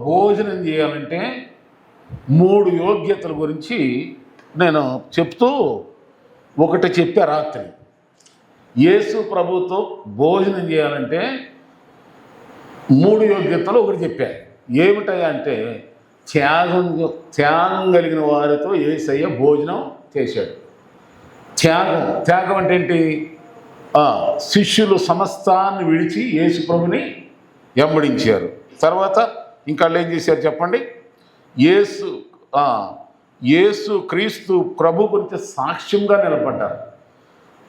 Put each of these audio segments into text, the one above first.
భోజనం చేయాలంటే 3 యోగ్యతల గురించి నేను చెప్తూ ఒకటి చెప్పా రాత్రి. యేసు ప్రభుతో భోజనం చేయాలంటే 3 యోగ్యతలు ఒకటి చెప్పా. ఏమిటయ్యా అంటే త్యాగం కలిగిన వారితో యేసయ్య భోజనం చేశాడు. త్యాగం అంటే ఏంటి? శిష్యులు సమస్తాన్ని విడిచి యేసు ప్రభుని వెంబడించారు. తర్వాత ఇంకా ఏం చేశారు చెప్పండి? యేసు క్రీస్తు ప్రభు గురించి సాక్ష్యంగా నిలబడ్డారు.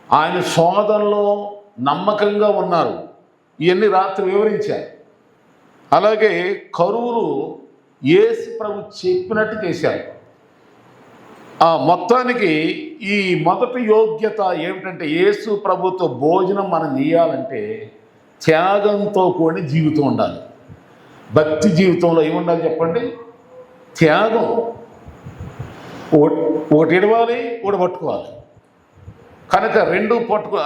ఆయన శోధనలో నమ్మకంగా ఉన్నారు. ఇవన్నీ రాత్రి వివరించారు. అలాగే కరువులు యేసు ప్రభు చెప్పినట్టు చేశారు. మొత్తానికి ఈ మొదటి యోగ్యత ఏమిటంటే యేసు ప్రభుతో భోజనం మనం చేయాలంటే త్యాగంతో కూడిన జీవితం ఉండాలి. భక్తి జీవితంలో ఏముండాలి చెప్పండి? త్యాగం. ఒకటి ఇడవాలి, ఒకటి పట్టుకోవాలి. కనుక 2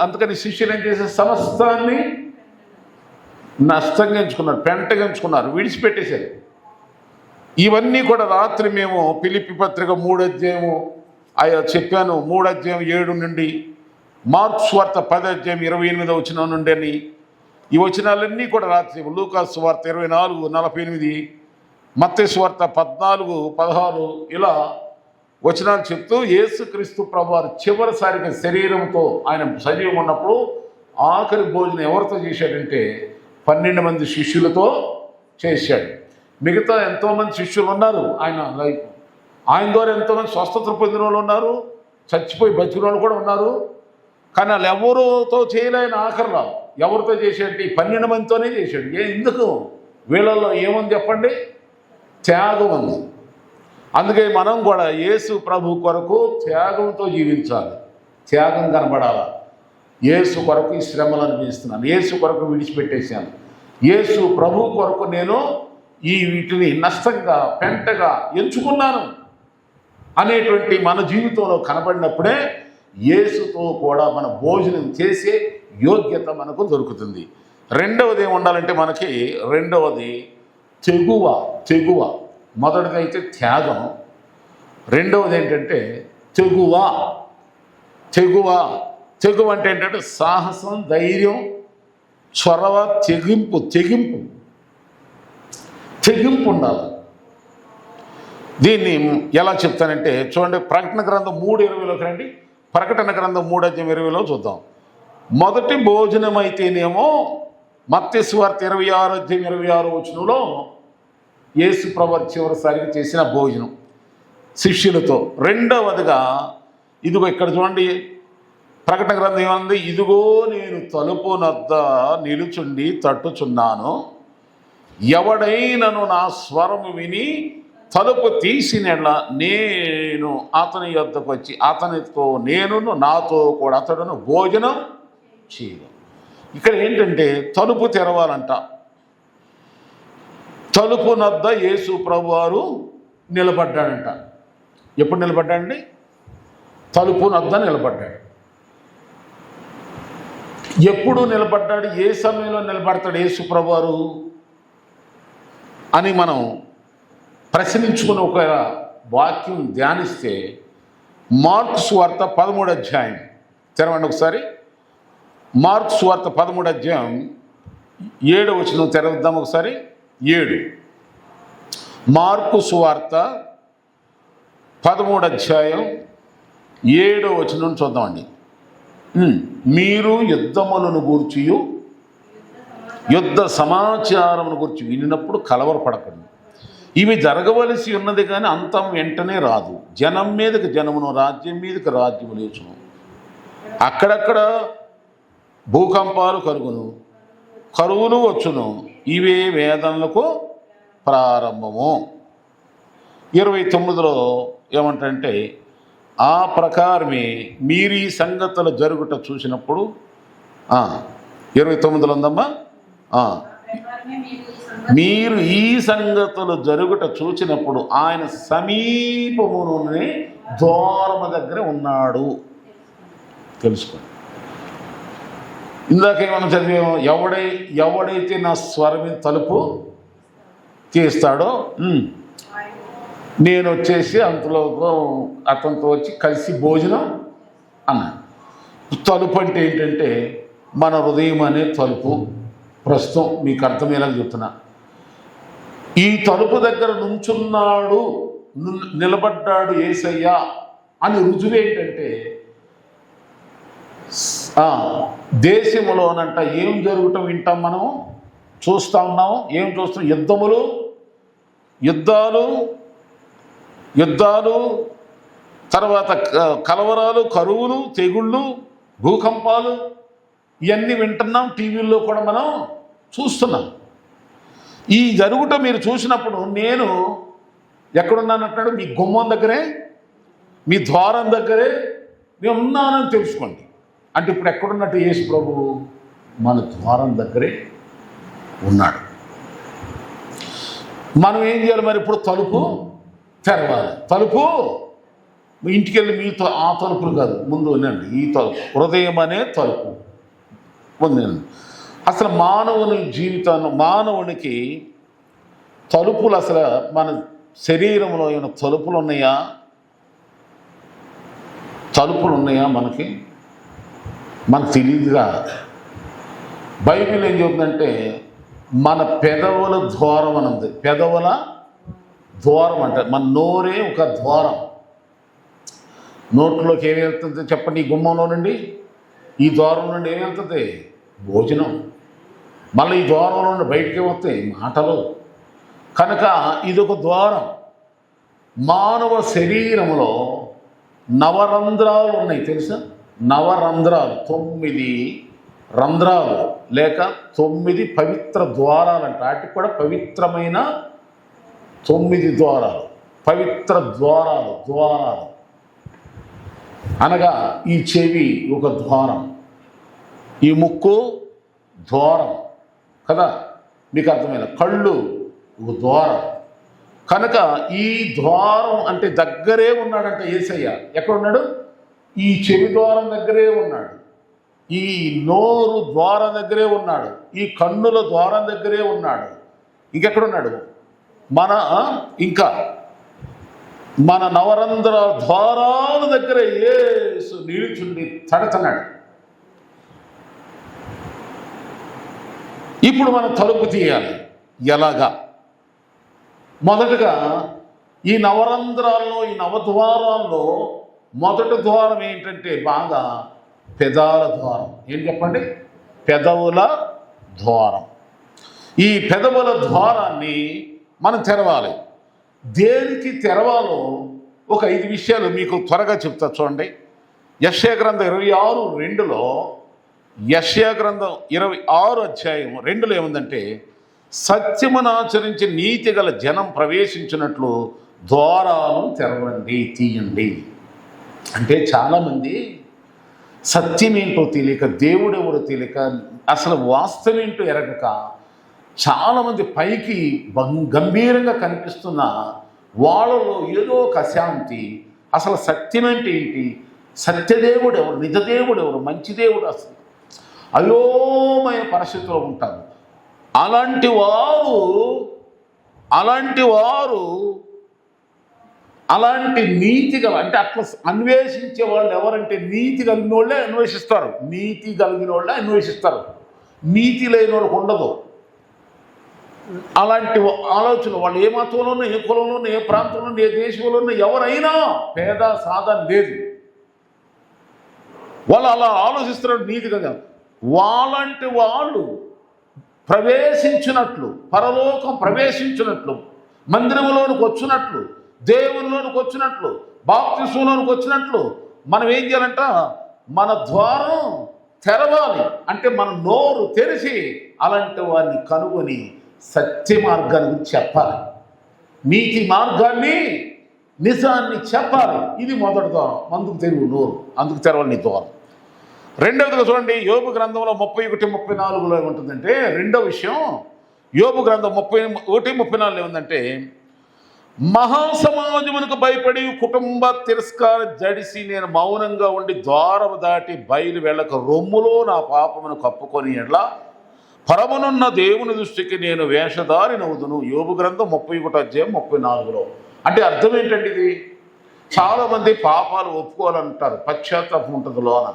అందుకని శిష్యులు ఏం చేసే సమస్తాన్ని నష్టంగా ఎంచుకున్నారు, పెంటగా ఎంచుకున్నారు, విడిచిపెట్టేశారు. ఇవన్నీ కూడా రాత్రి మేము ఫిలిప్పీ పత్రిక 3 అధ్యాయము చెప్పాను. 3 అధ్యాయం 7 నుండి, మార్కు సువార్త 10 అధ్యాయం 28వ వచనం నుండి అని ఈ వచనాలన్నీ కూడా రాత్రి, లూకా సువార్త 24:48, మత్తయి సువార్త 14:16 ఇలా వచనాలు చెప్తూ యేసుక్రీస్తు ప్రభువారు చివరిసారిగా శరీరంతో ఆయన సజీవం ఉన్నప్పుడు ఆఖరి భోజనం ఎవరితో చేశాడంటే 12 మంది శిష్యులతో చేశాడు. మిగతా ఎంతోమంది శిష్యులు ఉన్నారు. ఆయన ద్వారా ఎంతోమంది స్వస్థతలు పొందిన వాళ్ళు ఉన్నారు, చచ్చిపోయి బతికిన వాళ్ళు కూడా ఉన్నారు. కానీ వాళ్ళు ఎవరితో చేయలేని ఆఖరిలో ఎవరితో చేశాడంటే 12 మందితోనే చేశాడు. ఎందుకు? వీళ్ళల్లో ఏముంది చెప్పండి? త్యాగం ఉంది. అందుకే మనం కూడా యేసు ప్రభు కొరకు త్యాగంతో జీవించాలి. త్యాగం కనబడాలి. యేసు కొరకు ఈ శ్రమలు అనుభవిస్తున్నాను, యేసు కొరకు విడిచిపెట్టేశాను, యేసు ప్రభు కొరకు నేను వీటిని నష్టంగా పెంటగా ఎంచుకున్నాను అనేటువంటి మన జీవితంలో కనబడినప్పుడే యేసుతో కూడా మన భోజనం చేసే యోగ్యత మనకు దొరుకుతుంది. రెండవది ఏముండాలంటే మనకి తెగువ. మొదటిది అయితే త్యాగం, రెండవది ఏంటంటే తెగువ అంటే ఏంటంటే సాహసం, ధైర్యం, చొరవ, తెగింపు ఉండాలి. దీన్ని ఎలా చెప్తానంటే చూడండి, ప్రకటన గ్రంథం 3:20లోకి రండి. ప్రకటన గ్రంథం 3 అధ్యాయం 20లో చూద్దాం. మొదటి భోజనం అయితేనేమో మత్తయి సువార్త 26 అధ్యాయం 26 వచనంలో యేసు ప్రభువు చివరిసారిగా చేసిన భోజనం శిష్యులతో. రెండవదిగా ఇదిగో ఇక్కడ చూడండి, ప్రకటన గ్రంథం ఏమంది? ఇదిగో నేను తలుపు నద్ద నిలుచుండి తట్టుచున్నాను, ఎవడైనను నా స్వరము విని తలుపు తీసినట్లా నేను అతని యొద్దకు వచ్చి అతనితో నాతో కూడా అతడును భోజనం చేయను. ఇక్కడ ఏంటంటే తలుపు తెరవాలంట. తలుపు నద్ద యేసు ప్రభువారు నిలబడ్డాడంట. ఎప్పుడు నిలబడ్డాడండి? తలుపు నద్ద నిలబడ్డాడు. ఎప్పుడు నిలబడ్డాడు? ఏ సమయంలో నిలబడతాడు యేసు ప్రభువారు అని మనం ప్రశ్నించుకుని ఒక వాక్యం ధ్యానిస్తే మార్కు సువార్త 13 అధ్యాయం తెరవండి ఒకసారి. మార్కు సువార్త 13 అధ్యాయం 7వ వచనం తెరవద్దాం ఒకసారి. 7 మార్కు సువార్త 13 అధ్యాయం 7వ వచనం చూద్దామండి. మీరు యుద్ధములను గూర్చియు యుద్ధ సమాచారమును గురించి వినినప్పుడు కలవరపడకండి. ఇవి జరగవలసి ఉన్నది కానీ అంతం వెంటనే రాదు. జనం మీదకి జనమును, రాజ్యం మీదకి రాజ్యము లేచును. అక్కడక్కడ భూకంపాలు కలుగును, కరువులు వచ్చును. ఇవే వేదనలకు ప్రారంభము. 29లో ఏమంటే ఆ ప్రకారమే మీరు ఈ సంగతులు జరుగుట చూసినప్పుడు 29లో ఉందమ్మా. మీరు ఈ సంగతులు జరుగుట చూచినప్పుడు ఆయన సమీపమునే ద్వారము దగ్గర ఉన్నాడు. తెలుసుకోండి. ఇందాకేమన్నా చదివాము, ఎవడైతే నా స్వరమి తలుపు తీస్తాడో నేను వచ్చేసి అంతలో అతనితో వచ్చి కలిసి భోజనం అన్నాడు. తలుపు అంటే ఏంటంటే మన హృదయం అనే తలుపు. ప్రస్తుతం మీకు అర్థమయ్యేలా చెప్తున్నా. ఈ తలుపు దగ్గర నుంచున్నాడు, నిలబడ్డాడు యేసయ్య అని రుజువు ఏంటంటే దేశంలోనంట ఏం జరగటం వింటాం, మనం చూస్తూ ఉన్నాం. ఏం చూస్తాం? యుద్ధాలు, తర్వాత కలవరాలు, కరువులు, తెగుళ్ళు, భూకంపాలు, ఇవన్నీ వింటున్నాం. టీవీల్లో కూడా మనం చూస్తున్నాం. ఈ జరుగుట మీరు చూసినప్పుడు నేను ఎక్కడున్నానంటాడు? మీ గుమ్మం దగ్గరే, మీ ద్వారం దగ్గరే నేను ఉన్నానని తెలుసుకోండి. అంటే ఇప్పుడు ఎక్కడున్నట్టు యేసు ప్రభువు మన ద్వారం దగ్గరే ఉన్నాడు. మనం ఏం చేయాలి మరి? ఇప్పుడు తలుపు తెరవాలి. తలుపు ఇంటికి వెళ్ళి మీతో ఆ తలుపులు కాదు, ముందు వినండి. ఈ తలుపు హృదయం అనే తలుపు పొందినండి. అసలు మానవుని జీవితాన్ని, మానవునికి తలుపులు, అసలు మన శరీరంలో ఏమైనా తలుపులు ఉన్నాయా? మనకు తెలియదుగా. బైబిల్ ఏం చెబుతుందంటే మన పెదవుల ద్వారం అని ఉంది. పెదవుల ద్వారం అంటే మన నోరే ఒక ద్వారం. నోట్లోకి ఏమి వెళ్తుంది చెప్పండి? ఈ గుమ్మంలో నుండి, ఈ ద్వారం నుండి ఏమి వెళ్తుంది? భోజనం. మళ్ళీ ఈ ద్వారంలో నుండి బయటికి వస్తాయి మాటలు. కనుక ఇదొక ద్వారం. మానవ శరీరంలో నవరంధ్రాలు ఉన్నాయి, తెలుసా? నవరంధ్రాలు, 9 రంధ్రాలు లేక 9 పవిత్ర ద్వారాలు అంట. వాటికి కూడా పవిత్రమైన 9 ద్వారాలు, పవిత్ర ద్వారాలు. అనగా ఈ చెవి ఒక ద్వారం, ఈ ముక్కు ద్వారం కదా, మీకు అర్థమైన కళ్ళు ఒక ద్వారం. కనుక ఈ ద్వారం అంటే దగ్గరే ఉన్నాడంట యేసయ్య. ఎక్కడున్నాడు? ఈ చెవి ద్వారం దగ్గరే ఉన్నాడు, ఈ నోరు ద్వారం దగ్గరే ఉన్నాడు, ఈ కన్నుల ద్వారం దగ్గరే ఉన్నాడు. ఇంకెక్కడున్నాడు? మన నవరంధ్ర ద్వారాల దగ్గర యేసు నిలుచుండి తడుతున్నాడు. ఇప్పుడు మనం తలుపు తీయాలి. ఎలాగా? మొదటగా ఈ నవరంధ్రాల్లో, ఈ నవద్వారాల్లో మొదటి ద్వారం ఏంటంటే బాగా పెదాల ద్వారం. ఏం చెప్పండి? పెదవుల ద్వారం. ఈ పెదవుల ద్వారాన్ని మనం తెరవాలి. దేనికి తెరవాలో ఒక 5 విషయాలు మీకు త్వరగా చెప్తా చూడండి. యెషయా గ్రంథం 26:2లో, యెషయా గ్రంథం 26:2 ఏముందంటే సత్యమును ఆచరించి నీతి గల జనం ప్రవేశించినట్లు ద్వారాలను తెరవండి, తీయండి. అంటే చాలామంది సత్యం ఏంటో తెలియక, దేవుడెవరో తెలియక, అసలు వాస్తవం ఏంటో ఎరగక చాలామంది పైకి గంభీరంగా కనిపిస్తున్న వాళ్ళలో ఏదో ఒక అశాంతి. అసలు సత్యం అంటే ఏంటి? సత్యదేవుడు ఎవరు? నిజదేవుడు ఎవరు? మంచి దేవుడు? అసలు అయోమయ పరిస్థితిలో ఉంటారు. అలాంటి వారు అలాంటి నీతి గల, అంటే అట్లా అన్వేషించే వాళ్ళు ఎవరంటే నీతి కలిగిన వాళ్ళే అన్వేషిస్తారు. నీతి లేని వాళ్ళకి ఉండదు అలాంటి ఆలోచన. వాళ్ళు ఏ మతంలోనూ, ఏ కులంలోనూ, ఏ ప్రాంతంలోనూ, ఏ దేశంలోనూ ఎవరైనా పేద సాధన లేదు. వాళ్ళు అలా ఆలోచిస్తున్నారు నీతి కదా. వాళ్ళంటి వాళ్ళు ప్రవేశించినట్లు, పరలోకం ప్రవేశించినట్లు, మందిరంలోనికి వచ్చినట్లు, దేవునిలోనికి వచ్చినట్లు, బాప్తిసంలోనికి వచ్చినట్లు మనం ఏం చేయాలంట? మన ద్వారం తెరవాలి. అంటే మన నోరు తెరిచి అలాంటి వారిని కనుగొని సత్య మార్గాన్ని చెప్పాలి, నీతి మార్గాన్ని, నిజాన్ని చెప్పాలి. ఇది మొదటి ద్వారం. అందుకు తెరువు నోరు, అందుకు తెరవాలి నీ ద్వారం. రెండవదిగా చూడండి, యోబు గ్రంథంలో 31:34 ఏముంటుందంటే, రెండవ విషయం యోబు గ్రంథం 31:34 ఏముందంటే, మహాసమాజమునకు భయపడి కుటుంబ తిరస్కార జడిసి నేను మౌనంగా ఉండి ద్వారము దాటి బయలు వెళ్ళక రొమ్ములో నా పాపమును కప్పుకొని ఎడ్లా పరమనున్న దేవుని దృష్టికి నేను వేషధారినవుదును. యోబు గ్రంథం 31:34. అంటే అర్థం ఏంటంటే ఇది, చాలామంది పాపాలు ఒప్పుకోవాలంటారు, పశ్చాత్తాపం ఉంటుంది లోన,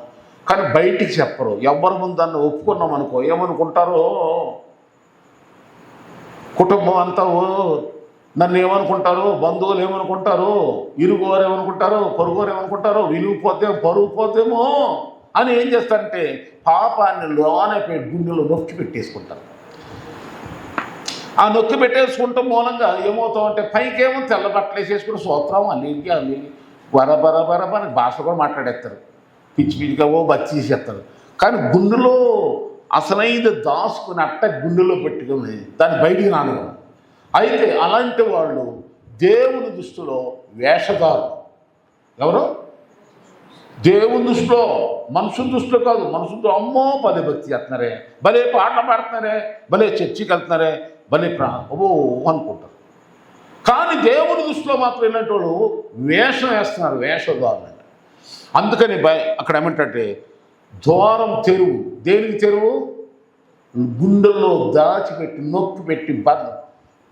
కానీ బయటికి చెప్పరు. ఎవరి ముందు దాన్ని ఒప్పుకున్నాం అనుకో ఏమనుకుంటారో, కుటుంబం అంతా నన్ను ఏమనుకుంటారు, బంధువులు ఏమనుకుంటారు, ఇరుగువారు ఏమనుకుంటారు, పొరుగువారు ఏమనుకుంటారో, విలువ పోతే పరువు పోతేమో అని ఏం చేస్తారంటే పాపాన్ని లోనే గుండెలో నొక్కి పెట్టేసుకుంటారు. ఆ నొక్కి పెట్టేసుకుంటాం మూలంగా ఏమవుతామంటే పైకేమో తెల్ల బట్టలు వేసేసుకుని సూత్రం అల్లికి అల్లి బరబర భాష కూడా మాట్లాడేస్తారు, పిచ్చి పిచ్చిగా బచ్చేసేస్తారు. కానీ గుండెలో అసలైంది దాచుకుని అట్ట గుండెలో పెట్టుకుని దాన్ని బయటికి రాను. అయితే అలాంటి వాళ్ళు దేవుని దృష్టిలో వేషధారులు. ఎవరు? దేవుని దృష్టిలో, మనుషుల దృష్టిలో కాదు. మనుషులతో అమ్మో పదే భక్తి చేస్తున్నారే, భలే పాటలు పాడుతున్నారే, భలే చర్చికి వెళ్తున్నారే, భలే అనుకుంటారు. కానీ దేవుని దృష్టిలో మాత్రం ఇలాంటి వాళ్ళు వేషం వేస్తున్నారు, వేషధారులు. అందుకని అక్కడ ఏమంటే ద్వారం తెరువు. దేనికి తెరువు? గుండెల్లో దాచిపెట్టి నొక్కి పెట్టి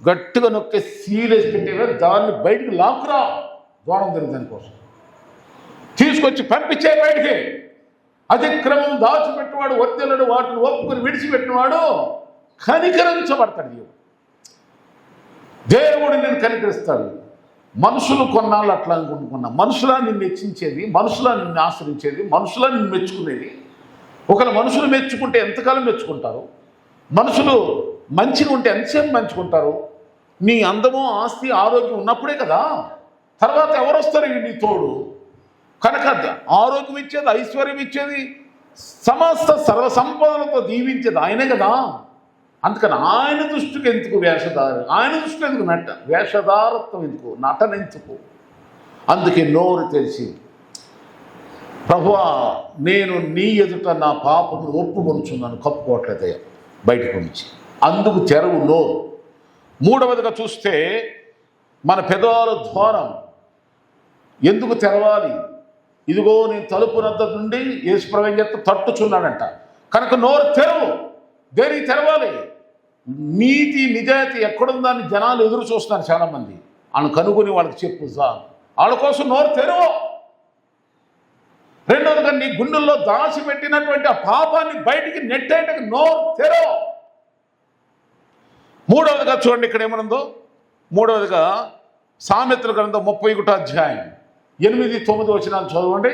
గట్టిగా నొక్కి సీలేసి పెట్టేవే దాన్ని బయటికి లాక్కురా. ద్వారం తెరువు దానికోసం తీసుకొచ్చి పంపించే బయటికి. అతిక్రమం దాచిపెట్టినవాడు, వర్తెలడు వాటిని ఒప్పుకొని విడిచిపెట్టినవాడు కనికరించబడతాడు. దేవుడు నేను కనికరిస్తాడు. మనుషులు కొన్నాళ్ళు అట్లా అనుకుంటున్నా, మనుషులా నిన్ను హెచ్చించేది, మనుషులా నిన్ను ఆశ్రయించేది, మనుషులా నిన్ను మెచ్చుకునేది. ఒకవేళ మనుషులు మెచ్చుకుంటే ఎంతకాలం మెచ్చుకుంటారు? మనుషులు మంచిగా ఉంటే ఎంతసేపు మంచుకుంటారు? నీ అందము, ఆస్తి, ఆరోగ్యం ఉన్నప్పుడే కదా. తర్వాత ఎవరు వస్తారు నీ తోడు? కనుక ఆరోగ్యం ఇచ్చేది, ఐశ్వర్యం ఇచ్చేది, సమస్త సర్వసంపదలతో దీవించేది ఆయనే కదా. అందుకని ఆయన దృష్టికి ఎందుకు వేషధార, ఆయన దృష్టికి ఎందుకు వేషధారత్వం ఎందుకు, నటనెందుకు? అందుకే నోరు తెలిసి ప్రభువా నేను నీ ఎదుట నా పాపను ఒప్పుకొనుచున్నాను, కప్పుకోవట్లేదయ్యా బయటకు నుంచి. అందుకు తెరవు నోరు. మూడవదిగా చూస్తే మన పెదాల ద్వారం ఎందుకు తెరవాలి? ఇదిగో నేను తలుపు వద్ద నుండి యేసుప్రభువు చేత తట్టుచున్నాడంట. కనుక నోరు తెరవు. దేనికి తెరవాలి? నీతి నిజాయితీ ఎక్కడుందని జనాలు ఎదురు చూస్తున్నారు చాలామంది. వాళ్ళని కనుగొని వాళ్ళకి చెప్పు సార్, వాళ్ళ కోసం నోరు తెరవు. రెండవదిగా నీ గుండెల్లో దాచిపెట్టినటువంటి ఆ పాపాన్ని బయటికి నెట్టేటకు నోరు తెరవు. మూడవదిగా చూడండి ఇక్కడ ఏమనుందో. మూడవదిగా సామెతల గ్రంథం 31:8-9 చదవండి.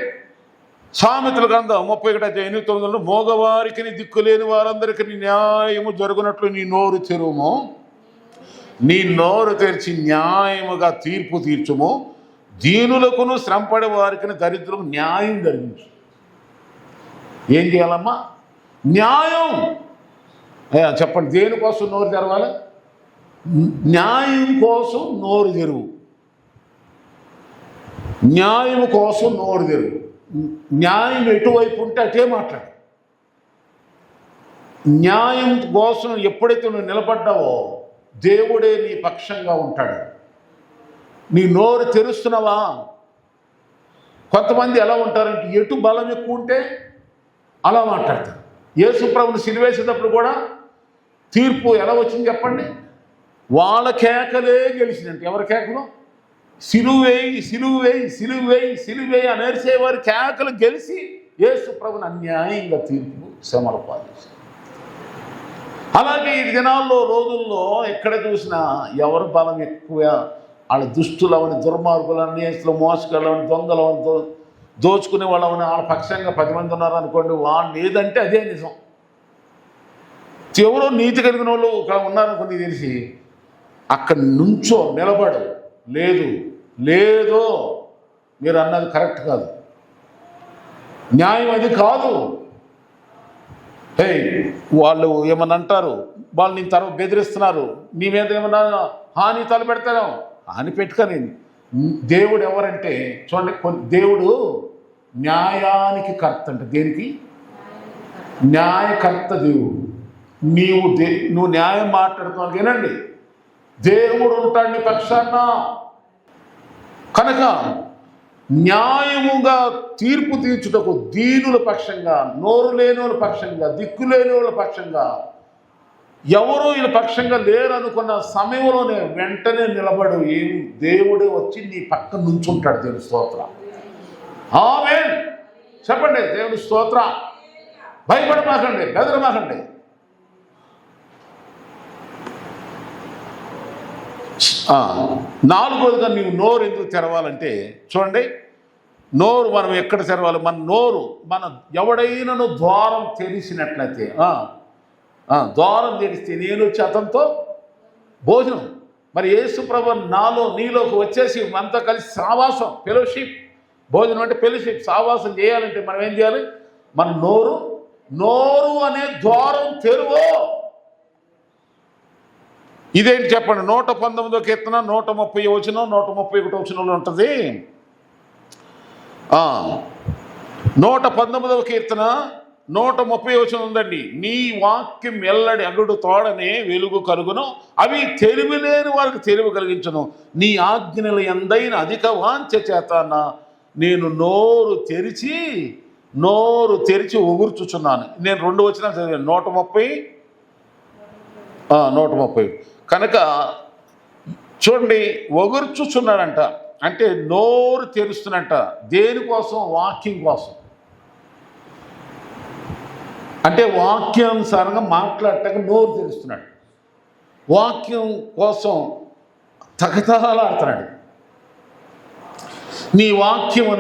సామెతల గ్రంథం 31:8-9 మోగవారికి దిక్కులేని వారందరికీ న్యాయము జరుగునట్లు నీ నోరు తెరువుము, నీ నోరు తెరిచి న్యాయముగా తీర్పు తీర్చుము, దీనులకును శ్రమపడే వారికి దరిద్రులకు న్యాయం జరిగించు. ఏం చేయాలమ్మా? న్యాయం. చెప్పండి, దేనికోసం నోరు తెరవాలి? న్యాయం కోసం నోరు తెరువు. న్యాయం కోసం నోరు తెరువు. న్యాయం ఎటువైపు ఉంటే అటే మాట్లాడు. న్యాయం కోసం ఎప్పుడైతే నువ్వు నిలబడ్డావో దేవుడే నీ పక్షంగా ఉంటాడు. నీ నోరు తెరుస్తున్నావా? కొంతమంది ఎలా ఉంటారంటే ఎటు బలం ఎక్కువ ఉంటే అలా మాట్లాడతారు. యేసు ప్రభువుని సిలువేసేటప్పుడు కూడా తీర్పు ఎలా వచ్చింది చెప్పండి? వాళ్ళ కేకలే గెలిచిందంటే. ఎవరి కేకలు? సిలువేయి సిలువేయి సిలువేయి సిలువేయి అని అరిసేవారి కేకలు గెలిచి యేసు ప్రభువుని అన్యాయంగా తీర్పు శ్రమలు పాలించారు. అలాగే ఈ దినాల్లో, రోజుల్లో ఎక్కడ చూసినా ఎవరు బలం ఎక్కువ, వాళ్ళ దుష్టులవని, దుర్మార్గులని, మోసగాళ్ళని, దొంగలవని, దోచుకునే వాళ్ళని, వాళ్ళ పక్షంగా 10 మంది ఉన్నారనుకోండి, వాళ్ళు ఏదంటే అదే నిజం. ఎవరో నీతి కలిగిన వాళ్ళు ఇక్కడ ఉన్నారనుకోండి తెలిసి అక్కడి నుంచో నిలబడు. లేదు లేదో మీరు అన్నది కరెక్ట్ కాదు, న్యాయం అది కాదు. హే వాళ్ళు ఏమన్నా అంటారు, వాళ్ళు నీ తర్వాత బెదిరిస్తున్నారు, నీ మీద ఏమన్నా హాని తలపెడతారు. హాని పెట్టుకొని దేవుడు ఎవరంటే చూడండి, దేవుడు న్యాయానికి కర్త అంట. దేనికి? న్యాయకర్త దేవుడు. నువ్వు న్యాయం మాట్లాడుతున్నావు వినండి, దేవుడు ఉంటాడు నీ పక్షాన. కనుక న్యాయముగా తీర్పు తీర్చుటకు దీనుల పక్షంగా, నోరు లేని వాళ్ళ పక్షంగా, దిక్కు లేని వాళ్ళ పక్షంగా ఎవరు వీళ్ళ పక్షంగా లేరు అనుకున్న సమయంలోనే వెంటనే నిలబడు దేవుడే వచ్చి నీ పక్కన నుంచుంటాడు. దేవుని స్తోత్రం. ఆమేన్. చెప్పండి దేవుని స్తోత్రం. భయపడమాకండి, బెదరమాకండి. నాలుగోదిగా నీవు నోరు ఎందుకు తెరవాలంటే చూడండి, నోరు మనం ఎక్కడ తెరవాలి? మన నోరు ఎవడైనాను ద్వారం తెరిచినట్లయితే, ద్వారం తెరిస్తే నేను వచ్చి అతనితో భోజనం. మరి యేసు ప్రభు నీలోకి వచ్చేసి మనతో కలిసి సావాసం, ఫెలోషిప్. భోజనం అంటే ఫెలోషిప్, సావాసం చేయాలంటే మనం ఏం చేయాలి? మన నోరు అనే ద్వారం తెరువు. ఇదేంటి చెప్పండి? 119వ కీర్తన 130 వచనం 131 వచనంలో ఉంటుంది. 119వ కీర్తన 130 వచనం ఉందండి. నీ వాక్యం ఎల్లడి అగుడు తోడనే వెలుగు కలుగును, అవి తెలివి లేని వారికి తెలివి కలిగించును. నీ ఆజ్ఞలు ఎందైన అధిక వాంఛ చేత నేను నోరు తెరిచి ఒగుర్చుచున్నాను. నేను 2 వచనాలు చదివాను. 130 కనుక చూడండి, ఒగుర్చుచున్నాడంట అంటే నోరు తెరుస్తున్నట్ట. దేనికోసం? వాక్యం కోసం. అంటే వాక్యానుసారంగా మాట్లాడటానికి నోరు తెరుస్తున్నాడు. వాక్యం కోసం తగతలాడుతున్నాడు. నీ వాక్యమే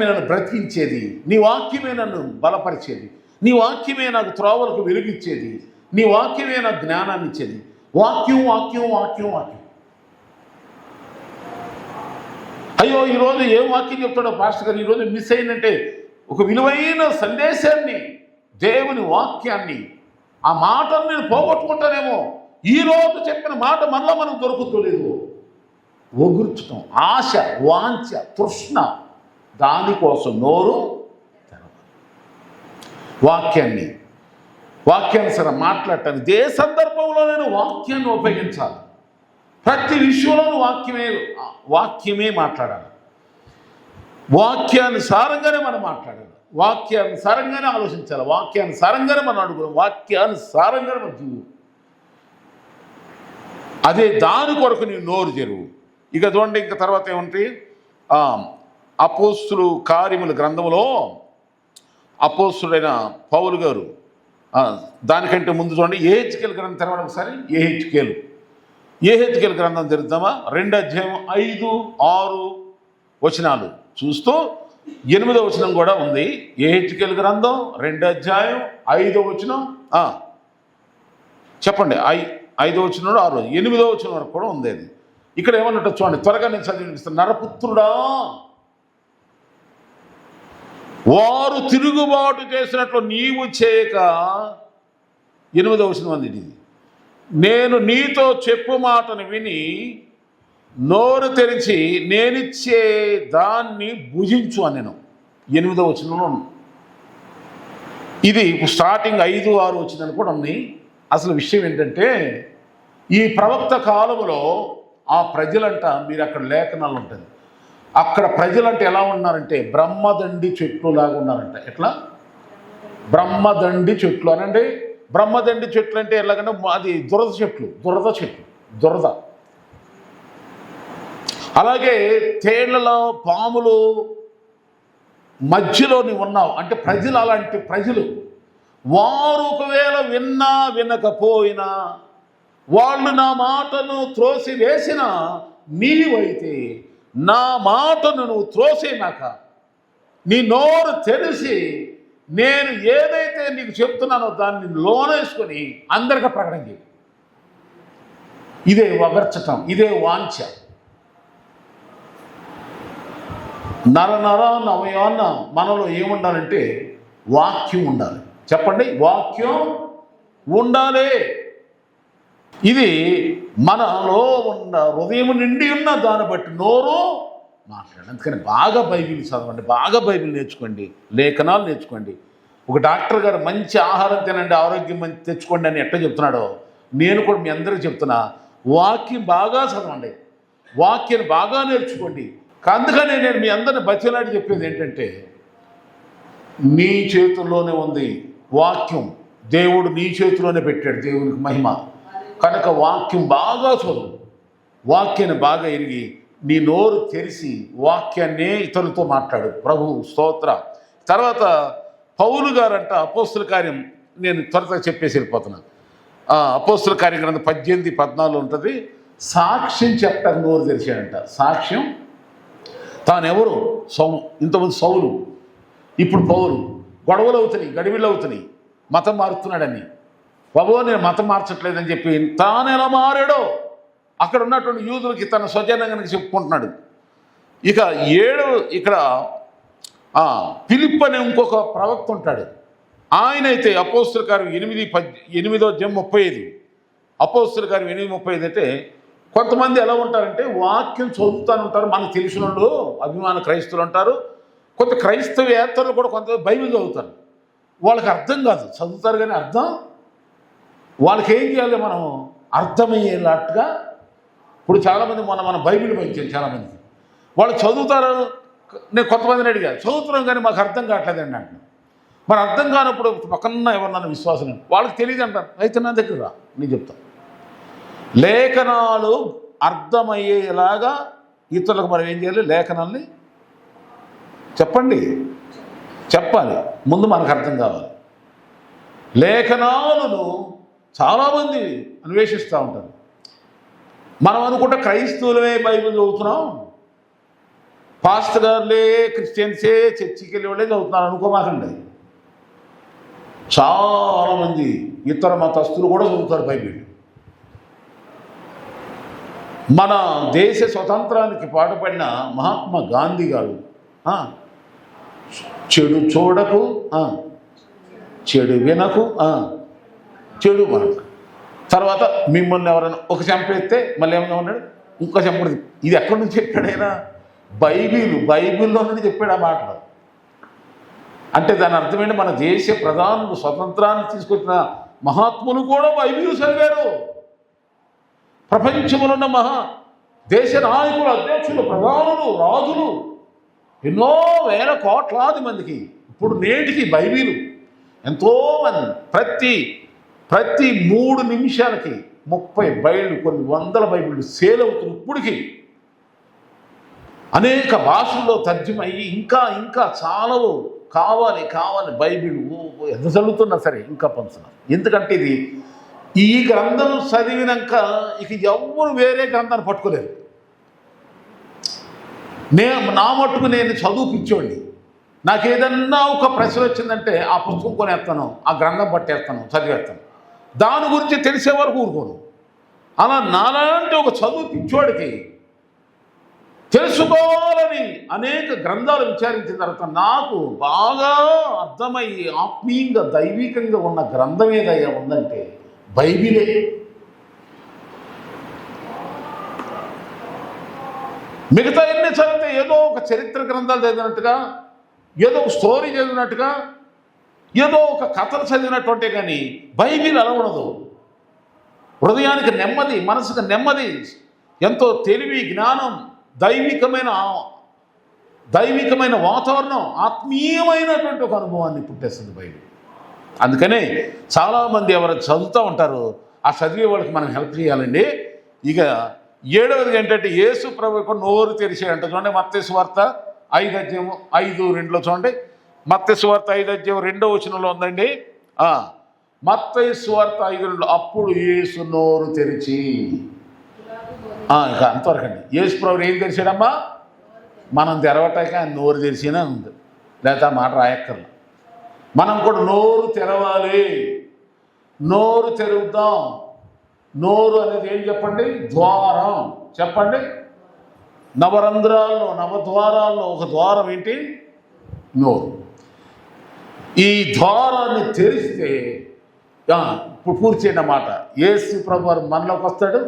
నన్ను బ్రతికించేది, నీ వాక్యమే నన్ను బలపరిచేది, నీ వాక్యమే నాకు త్రోవలకు వెలుగిచ్చేది, నీ వాక్యమే నాకు జ్ఞానాన్ని ఇచ్చేది. వాక్యం. అయ్యో ఈరోజు ఏం వాక్యం చెప్తాడో పాస్టర్ గారు, ఈరోజు మిస్ అయిందంటే ఒక విలువైన సందేశాన్ని, దేవుని వాక్యాన్ని, ఆ మాటను నేను పోగొట్టుకుంటానేమో. ఈరోజు చెప్పిన మాట మనలో మనకు దొరుకుతలేదు. ఒగుర్చటం, ఆశ, వాంఛ, తృష్ణ, దానికోసం నోరు తెరవాలి. వాక్యానుసారం మాట్లాడటానికి ఏ సందర్భంలో నేను వాక్యాన్ని ఉపయోగించాలి. ప్రతి విషయంలోనూ వాక్యమే మాట్లాడాలి. వాక్యానుసారంగానే మనం మాట్లాడాలి, వాక్యానుసారంగానే ఆలోచించాలి, వాక్యానుసారంగానే మనం అడుగుతాం, వాక్యానుసారంగానే మనం జీవు. అదే దాని కొరకు నీ నోరు తెరువు. ఇక చూడండి, ఇంకా తర్వాత ఏమంటే అపోస్తులు కార్యముల గ్రంథంలో అపోస్తుడైన పౌలు గారు, దానికంటే ముందు చూడండి, యెహెజ్కేలు గ్రంథం తెరవడం ఒకసారి. యెహెజ్కేలు గ్రంథం తెరుద్దామా? 2 అధ్యాయం 5, 6 వచనాలు చూస్తూ 8వ వచనం కూడా ఉంది. యెహెజ్కేలు గ్రంథం 2 అధ్యాయం 5వ వచనం. చెప్పండి, 5వ వచనం 6, 8వ వచనం వరకు కూడా ఉంది. అది ఇక్కడ ఏమన్నట్టు చూడండి, త్వరగా నేను చదివిస్తాను. నరపుత్రుడా, వారు తిరుగుబాటు చేసినట్లు నీవు చేయక, 8వ వచనం అంది ఇది, నేను నీతో చెప్పు మాటను విని నోరు తెరిచి నేనిచ్చే దాన్ని భుజించు అని నేను 8వ వచనంలో. ఇది స్టార్టింగ్ 5, 6 వచనాలు కూడా ఉన్నాయి. అసలు విషయం ఏంటంటే, ఈ ప్రవక్త కాలంలో ఆ ప్రజలంట, మీరు అక్కడ లేఖనాలు ఉంటుంది, అక్కడ ప్రజలంటే ఎలా ఉన్నారంటే బ్రహ్మదండి చెట్లు లాగా ఉన్నారంట. ఎట్లా? బ్రహ్మదండి చెట్లు అనండి. బ్రహ్మదండి చెట్లు అంటే ఎలాగంటే అది దురద చెట్లు. అలాగే తేళ్లలో పాములు మధ్యలో నీవు ఉన్నావు అంటే ప్రజలు అలాంటి ప్రజలు. వారు ఒకవేళ విన్నా వినకపోయినా, వాళ్ళు నా మాటను త్రోసివేసిన, నీవైతే నా మాటను నువ్వు త్రోసేనాక నీ నోరు తెరిచి నేను ఏదైతే నీకు చెప్తున్నానో దాన్ని లోనేసుకొని అందరికీ ప్రకటన చేయి. ఇదే వగర్చటం, ఇదే వాంఛ. నవయాన్న మనలో ఏముండాలంటే వాక్యం ఉండాలి. చెప్పండి, వాక్యం ఉండాలి. ఇది మనలో ఉన్న హృదయం నిండి ఉన్న దాన్ని బట్టి నోరు మాట్లాడండి. అందుకని బాగా బైబిల్ చదవండి, బాగా బైబిల్ నేర్చుకోండి, లేఖనాలు నేర్చుకోండి. ఒక డాక్టర్ గారు మంచి ఆహారం తినండి, ఆరోగ్యం మంచి తెచ్చుకోండి అని ఎట్లా చెప్తున్నాడో, నేను కూడా మీ అందరికీ చెప్తున్నా, వాక్యం బాగా చదవండి, వాక్యాన్ని బాగా నేర్చుకోండి. అందుకనే నేను మీ అందరిని బతిలాడి చెప్పేది ఏంటంటే, నీ చేతుల్లోనే ఉంది వాక్యం. దేవుడు నీ చేతిలోనే పెట్టాడు, దేవునికి మహిమ. కనుక వాక్యం బాగా చదువు, వాక్యాన్ని బాగా ఎరిగి నీ నోరు తెరిచి వాక్యాన్నే ఇతరులతో మాట్లాడు. ప్రభు స్తోత్ర. తర్వాత పౌలు గారంట అపోస్తుల కార్యం, నేను త్వరగా చెప్పేసి వెళ్ళిపోతున్నాను. అపోస్తుల కార్యం గ్రంథం 18:14 ఉంటుంది. సాక్ష్యం చెప్పడానికి నోరు తెరిచాడంట. సాక్ష్యం, తానెవరు? ఇంతమంది సౌలు, ఇప్పుడు పౌలు. గొడవలు అవుతున్నాయి, గడివిళ్ళు అవుతున్నాయి, మతం మారుతున్నాడని. బాబో నేను మతం మార్చట్లేదని చెప్పి తాను ఎలా మారాడో అక్కడ ఉన్నటువంటి యూదులకి తన స్వజనంగానికి చెప్పుకుంటున్నాడు. ఇక్కడ ఫిలిప్ అనే ఇంకొక ప్రవక్త ఉంటాడు. ఆయన అయితే అపోస్తుల కార్యం 8:35 అపోస్తుల కార్యం 8:35 అయితే కొంతమంది ఎలా ఉంటారంటే వాక్యం చదువుతాను ఉంటారు. మనకు తెలిసిన వాళ్ళు అభిమాన క్రైస్తవులు ఉంటారు. కొంత క్రైస్తవేత్తలు కూడా కొంత బైబిల్ చదువుతారు. వాళ్ళకి అర్థం కాదు, చదువుతారు కానీ అర్థం వాళ్ళకి ఏం చేయాలి, మనం అర్థమయ్యేలాట్టుగా. ఇప్పుడు చాలామంది మన బైబిల్ పంచాను చాలామంది, వాళ్ళు చదువుతారు. నేను కొంతమందిని అడిగాను, చదువుతున్నాం కానీ మాకు అర్థం కావట్లేదండి అంటున్నాను. మరి అర్థం కానప్పుడు పక్కన ఎవరన్నా విశ్వాసం వాళ్ళకి తెలియదు అంటారు. అయితే నా దగ్గర రా, నేను చెప్తాను. లేఖనాలు అర్థమయ్యేలాగా ఇతరులకు మనం ఏం చేయాలి, లేఖనాల్ని చెప్పాలి. ముందు మనకు అర్థం కావాలి. లేఖనాలను చాలామంది అన్వేషిస్తూ ఉంటారు. మనం అనుకుంటే క్రైస్తవులమే బైబిల్ చదువుతున్నాం, పాస్టర్ గారులే క్రిస్టియన్సే చర్చికి వెళ్ళే వాళ్ళే చదువుతున్నారు అనుకోమాకండి. చాలామంది ఇతర మతస్థులు కూడా చదువుతారు బైబిల్. మన దేశ స్వతంత్రానికి పాటుపడిన మహాత్మా గాంధీ గారు చెడు చూడకు, చెడు వినకు, చెడు మనకు. తర్వాత మిమ్మల్ని ఎవరైనా ఒక చంపేస్తే మళ్ళీ ఏమన్నా ఉన్నాడు, ఇంకో చంపడు. ఇది ఎక్కడి నుంచి చెప్పాడైనా? బైబిల్లో నుండి చెప్పాడు ఆ మాటలు. అంటే దాని అర్థమేంటి, మన దేశ ప్రధానులు స్వతంత్రాన్ని తీసుకొచ్చిన మహాత్ములు కూడా బైబిల్ చదివారు. ప్రపంచంలో ఉన్న దేశ నాయకులు, అధ్యక్షులు, ప్రధానులు, రాజులు, ఎన్నో వేల కోట్లాది మందికి ఇప్పుడు నేటికి బైబిల్ ఎంతోమంది ప్రతి 3 నిమిషాలకి 30 బైబిళ్ళు, కొన్ని వందల బైబిళ్ళు సేల్ అవుతుంది. ఇప్పటికి అనేక భాషల్లో తర్జుమయ్యి ఇంకా చాలా కావాలి బైబిల్ ఎంత చదువుతున్నా సరే ఇంకా పంచుతున్నారు. ఎందుకంటే ఈ గ్రంథం చదివినాక ఇక ఎవరు వేరే గ్రంథాన్ని పట్టుకోలేరు. నా మట్టుకు నేను చదువుపిచ్చోండి. నాకు ఏదన్నా ఒక ప్రశ్న వచ్చిందంటే ఆ పుస్తకం కొనేస్తాను, ఆ గ్రంథం పట్టేస్తాను, చదివేస్తాను. దాని గురించి తెలిసే వరకు ఊరుకోను. అలా నాలాంటి ఒక చదువు పిచ్చోడికి తెలుసుకోవాలని అనేక గ్రంథాలు విచారించిన తర్వాత నాకు బాగా అర్థమయ్యి ఆత్మీయంగా దైవికంగా ఉన్న గ్రంథం ఏదయ్యా ఉందంటే బైబిలే. మిగతా ఎన్ని చదివితే ఏదో ఒక చరిత్ర గ్రంథాలు చదివినట్టుగా, ఏదో ఒక స్టోరీ చదివినట్టుగా, ఏదో ఒక కథలు చదివినట్టుంటే కానీ బైబిల్ అలా ఉండదు. హృదయానికి నెమ్మది, మనసుకు నెమ్మది, ఎంతో తెలివి, జ్ఞానం, దైవికమైన వాతావరణం, ఆత్మీయమైనటువంటి ఒక అనుభవాన్ని పుట్టేస్తుంది బైబిల్. అందుకనే చాలామంది ఎవరు చదువుతూ ఉంటారు, ఆ చదివే వాళ్ళకి మనం హెల్ప్ చేయాలండి. ఇక 7వది ఏంటంటే యేసు ప్రభువుకు నోరు తెరిచాడంట. చూడండి, మత్తయి సువార్త 5:5-2 చూడండి. మత్తయి సువార్త 5:2 ఉందండి. మత్తయి సువార్త 5:2 అప్పుడు యేసు నోరు తెరిచి, ఇక అంతవరకు అండి. యేసు ప్రభువు ఏం తెరిచాడమ్మా? మనం తెరవటాక ఆయన నోరు తెరిచినా ఉంది, లేకపోతే ఆ మాట రాయక్కర్లా. మనం కూడా నోరు తెరవాలి, నోరు తెరుద్దాం. నోరు అనేది ఏం చెప్పండి? ద్వారం. చెప్పండి. నవద్వారాల్లో ఒక ద్వారం ఏంటి? నోరు. ఈ ద్వారాన్ని తెరిస్తే ఇప్పుడు పూర్తి చేయండి అన్నమాట. యేసు ప్రభు వారు మనలోకి వస్తాడు,